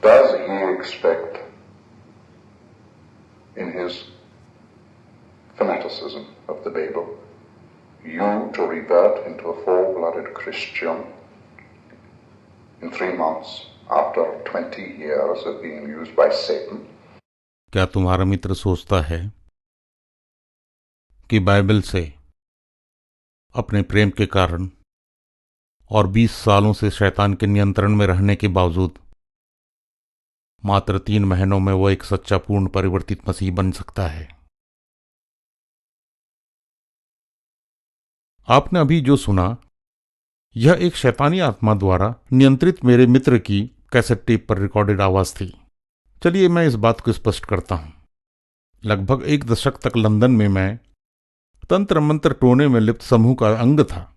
Does he expect in his fanaticism of the Bible you to revert into a full-blooded Christian in 3 months after 20 years of being used by Satan? क्या तुम्हारा मित्र सोचता है कि Bible से अपने प्रेम के कारण और 20 सालों से शैतान के नियंत्रण में रहने के बावजूद मात्र 3 महीनों में वो एक सच्चा पूर्ण परिवर्तित मसीह बन सकता है? आपने अभी जो सुना यह एक शैतानी आत्मा द्वारा नियंत्रित मेरे मित्र की कैसेट टेप पर रिकॉर्डेड आवाज थी। चलिए मैं इस बात को स्पष्ट करता हूं। लगभग 1 दशक तक लंदन में मैं तंत्र मंत्र टोने में लिप्त समूह का अंग था।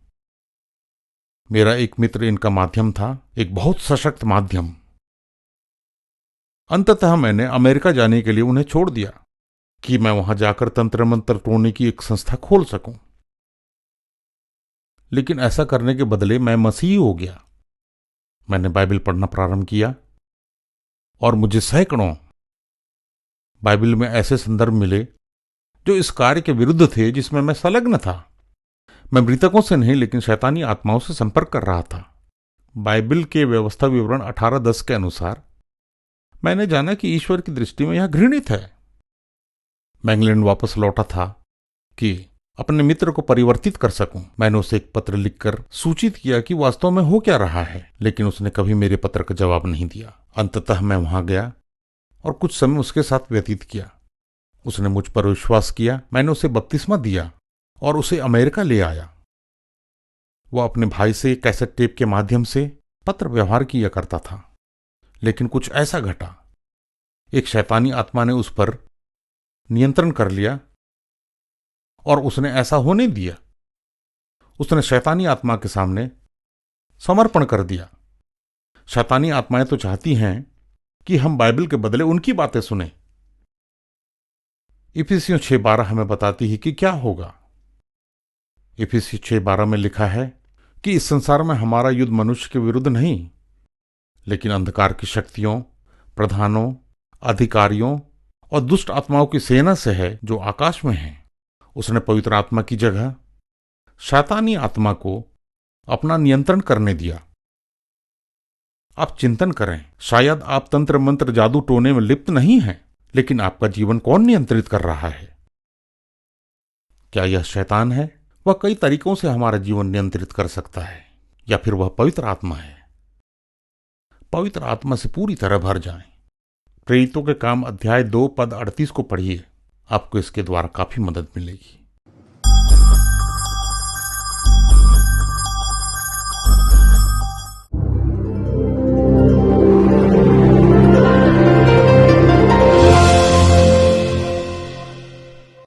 मेरा एक मित्र इनका माध्यम था, एक बहुत सशक्त माध्यम। अंततः मैंने अमेरिका जाने के लिए उन्हें छोड़ दिया कि मैं वहां जाकर तंत्र मंत्र टोने की एक संस्था खोल सकूं। लेकिन ऐसा करने के बदले मैं मसीही हो गया। मैंने बाइबल पढ़ना प्रारंभ किया और मुझे सैकड़ों बाइबल में ऐसे संदर्भ मिले जो इस कार्य के विरुद्ध थे जिसमें मैं संलग्न था। मैं मृतकों से नहीं लेकिन शैतानी आत्माओं से संपर्क कर रहा था। बाइबल के व्यवस्था विवरण 18:10 के अनुसार मैंने जाना कि ईश्वर की दृष्टि में यह घृणित है। मैं इंग्लैंड वापस लौटा था कि अपने मित्र को परिवर्तित कर सकूं। मैंने उसे एक पत्र लिखकर सूचित किया कि वास्तव में हो क्या रहा है, लेकिन उसने कभी मेरे पत्र का जवाब नहीं दिया। अंततः मैं वहां गया और कुछ समय उसके साथ व्यतीत किया। उसने मुझ पर विश्वास किया। मैंने उसे बपतिस्मा दिया और उसे अमेरिका ले आया। वह अपने भाई से कैसेट टेप के माध्यम से पत्र व्यवहार किया करता था। लेकिन कुछ ऐसा घटा, एक शैतानी आत्मा ने उस पर नियंत्रण कर लिया और उसने ऐसा होने दिया। उसने शैतानी आत्मा के सामने समर्पण कर दिया। शैतानी आत्माएं तो चाहती हैं कि हम बाइबल के बदले उनकी बातें सुने। इफिसियों 6:12 हमें बताती है कि क्या होगा। इफिसियों 6:12 में लिखा है कि इस संसार में हमारा युद्ध मनुष्य के विरुद्ध नहीं, लेकिन अंधकार की शक्तियों, प्रधानों, अधिकारियों और दुष्ट आत्माओं की सेना से है जो आकाश में है। उसने पवित्र आत्मा की जगह शैतानी आत्मा को अपना नियंत्रण करने दिया। आप चिंतन करें, शायद आप तंत्र मंत्र जादू टोने में लिप्त नहीं हैं, लेकिन आपका जीवन कौन नियंत्रित कर रहा है? क्या यह शैतान है? वह कई तरीकों से हमारा जीवन नियंत्रित कर सकता है, या फिर वह पवित्र आत्मा है। पवित्र आत्मा से पूरी तरह भर जाएं। प्रेरितों के काम अध्याय 2 पद 38 को पढ़िए, आपको इसके द्वारा काफी मदद मिलेगी।